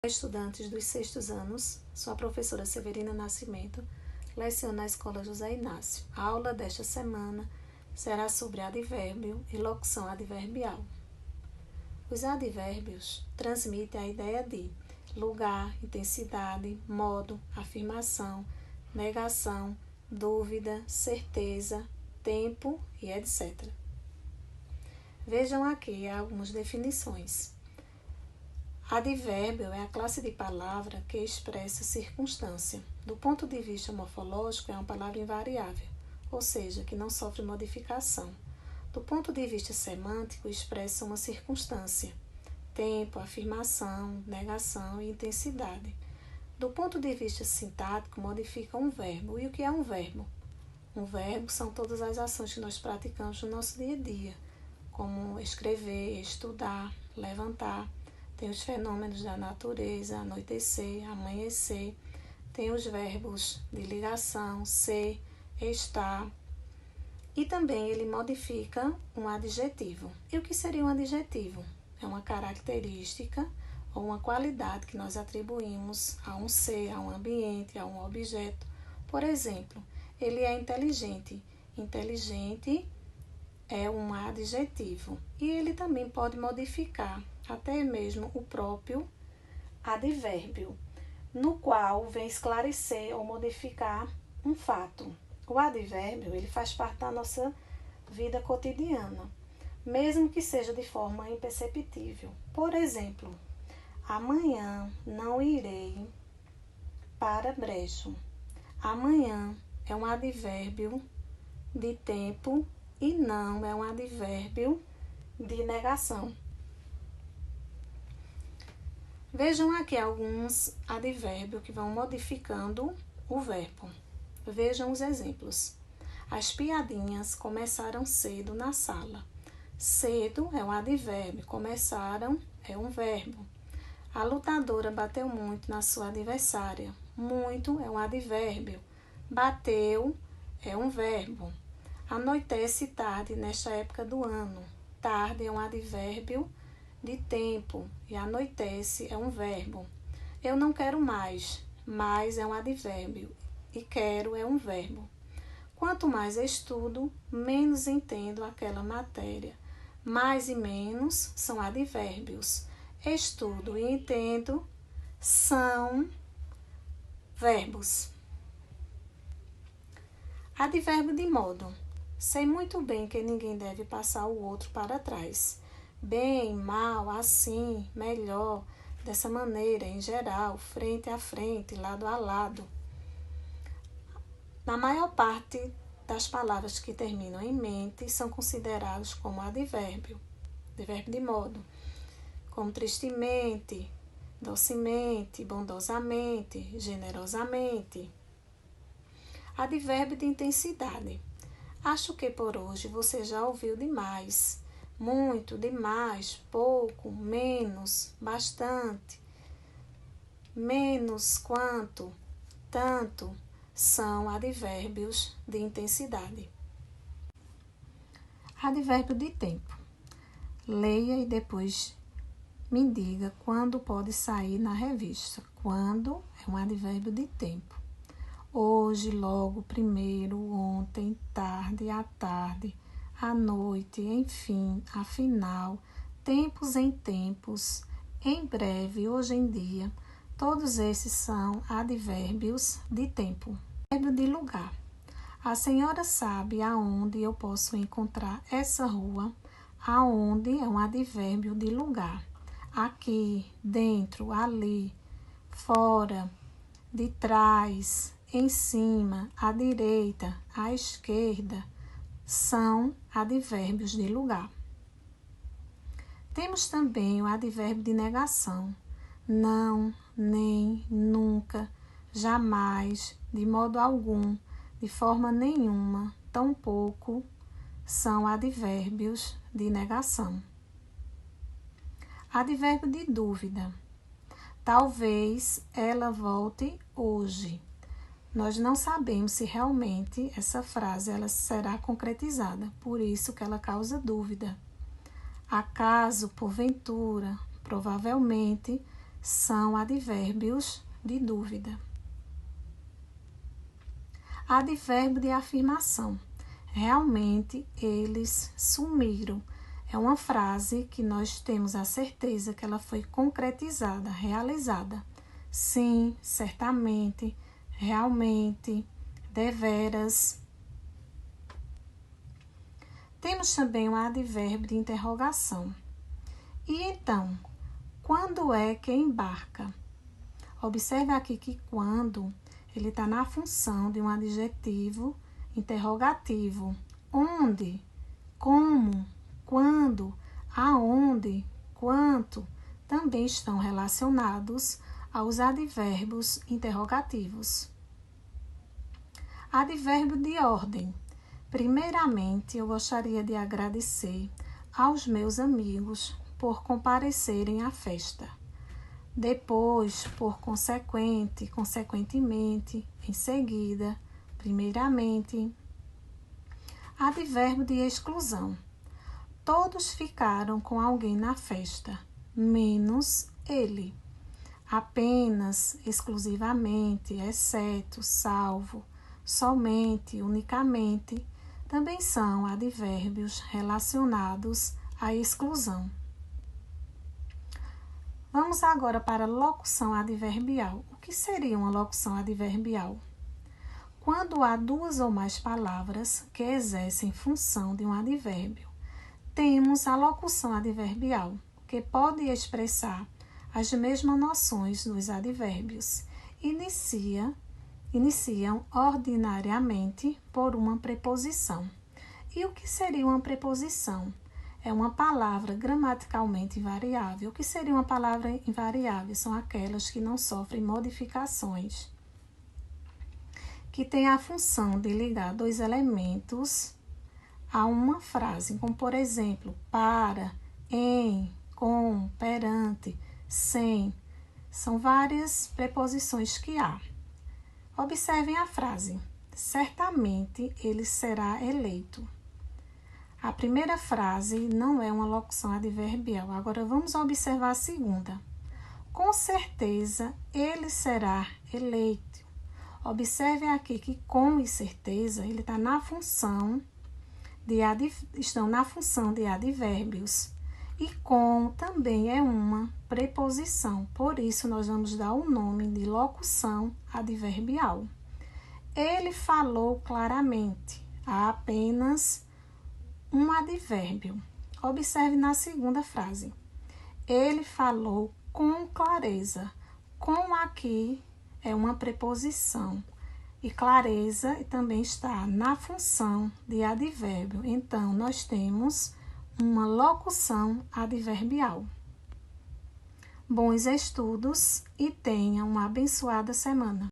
Estudantes dos sextos anos, sou a professora Severina Nascimento, leciono na Escola José Inácio. A aula desta semana será sobre advérbio e locução adverbial. Os advérbios transmitem a ideia de lugar, intensidade, modo, afirmação, negação, dúvida, certeza, tempo e etc. Vejam aqui algumas definições. Advérbio é a classe de palavra que expressa circunstância. Do ponto de vista morfológico, é uma palavra invariável, ou seja, que não sofre modificação. Do ponto de vista semântico, expressa uma circunstância, tempo, afirmação, negação e intensidade. Do ponto de vista sintático, modifica um verbo. E o que é um verbo? Um verbo são todas as ações que nós praticamos no nosso dia a dia, como escrever, estudar, levantar. Tem os fenômenos da natureza, anoitecer, amanhecer. Tem os verbos de ligação, ser, estar. E também ele modifica um adjetivo. E o que seria um adjetivo? É uma característica ou uma qualidade que nós atribuímos a um ser, a um ambiente, a um objeto. Por exemplo, ele é inteligente. Inteligente é um adjetivo. E ele também pode modificar até mesmo o próprio advérbio, no qual vem esclarecer ou modificar um fato. O advérbio, ele faz parte da nossa vida cotidiana, mesmo que seja de forma imperceptível. Por exemplo, amanhã não irei para Brejo. Amanhã é um advérbio de tempo e não é um advérbio de negação. Vejam aqui alguns advérbios que vão modificando o verbo. Vejam os exemplos. As piadinhas começaram cedo na sala. Cedo é um advérbio, começaram é um verbo. A lutadora bateu muito na sua adversária. Muito é um advérbio. Bateu é um verbo. Anoitece tarde nesta época do ano. Tarde é um advérbio de tempo e anoitece é um verbo. Eu não quero mais. Mais é um advérbio e quero é um verbo. Quanto mais estudo, menos entendo aquela matéria. Mais e menos são advérbios. Estudo e entendo são verbos. Advérbio de modo. Sei muito bem que ninguém deve passar o outro para trás. Bem, mal, assim, melhor, dessa maneira, em geral, frente a frente, lado a lado. Na maior parte das palavras que terminam em mente são considerados como advérbio de modo, como tristemente, docemente, bondosamente, generosamente. Advérbio de intensidade. Acho que por hoje você já ouviu demais. Muito, demais, pouco, menos, bastante, menos, quanto, tanto, são advérbios de intensidade. Advérbio de tempo. Leia e depois me diga quando pode sair na revista. Quando é um advérbio de tempo. Hoje, logo, primeiro, ontem, tarde, à tarde, à noite, enfim, afinal, tempos em tempos, em breve, hoje em dia, todos esses são advérbios de tempo. Advérbio de lugar. A senhora sabe aonde eu posso encontrar essa rua? Aonde é um advérbio de lugar. Aqui, dentro, ali, fora, de trás, em cima, à direita, à esquerda, são advérbios de lugar. Temos também o advérbio de negação. Não, nem, nunca, jamais, de modo algum, de forma nenhuma, tampouco, são advérbios de negação. Advérbio de dúvida. Talvez ela volte hoje. Nós não sabemos se realmente essa frase ela será concretizada, por isso que ela causa dúvida. Acaso, porventura, provavelmente, são advérbios de dúvida. Advérbio de afirmação. Realmente eles sumiram. É uma frase que nós temos a certeza que ela foi concretizada, realizada. Sim, certamente, realmente, deveras. Temos também o advérbio de interrogação. E então, quando é que embarca? Observe aqui que quando ele está na função de um adjetivo interrogativo. Onde? Como? Quando? Aonde? Quanto? Também estão relacionados aos advérbios interrogativos. Advérbio de ordem. Primeiramente, eu gostaria de agradecer aos meus amigos por comparecerem à festa. Depois, por consequente, consequentemente, em seguida, primeiramente. Advérbio de exclusão. Todos ficaram com alguém na festa, menos ele. Apenas, exclusivamente, exceto, salvo, somente, unicamente, também são advérbios relacionados à exclusão. Vamos agora para a locução adverbial. O que seria uma locução adverbial? Quando há duas ou mais palavras que exercem função de um advérbio, temos a locução adverbial, que pode expressar as mesmas noções dos advérbios. Iniciam ordinariamente por uma preposição. E o que seria uma preposição? É uma palavra gramaticalmente invariável. O que seria uma palavra invariável? São aquelas que não sofrem modificações, que têm a função de ligar dois elementos a uma frase, como por exemplo, para, em, com, perante, sem. São várias preposições que há. Observem a frase. Certamente ele será eleito. A primeira frase não é uma locução adverbial. Agora vamos observar a segunda. Com certeza ele será eleito. Observe aqui que com e certeza ele está na função estão na função de advérbios. E com também é uma preposição. Por isso nós vamos dar o nome de locução adverbial. Ele falou claramente. Há apenas um advérbio. Observe na segunda frase. Ele falou com clareza. Com aqui é uma preposição. E clareza também está na função de advérbio. Então, nós temos uma locução adverbial. Bons estudos e tenha uma abençoada semana.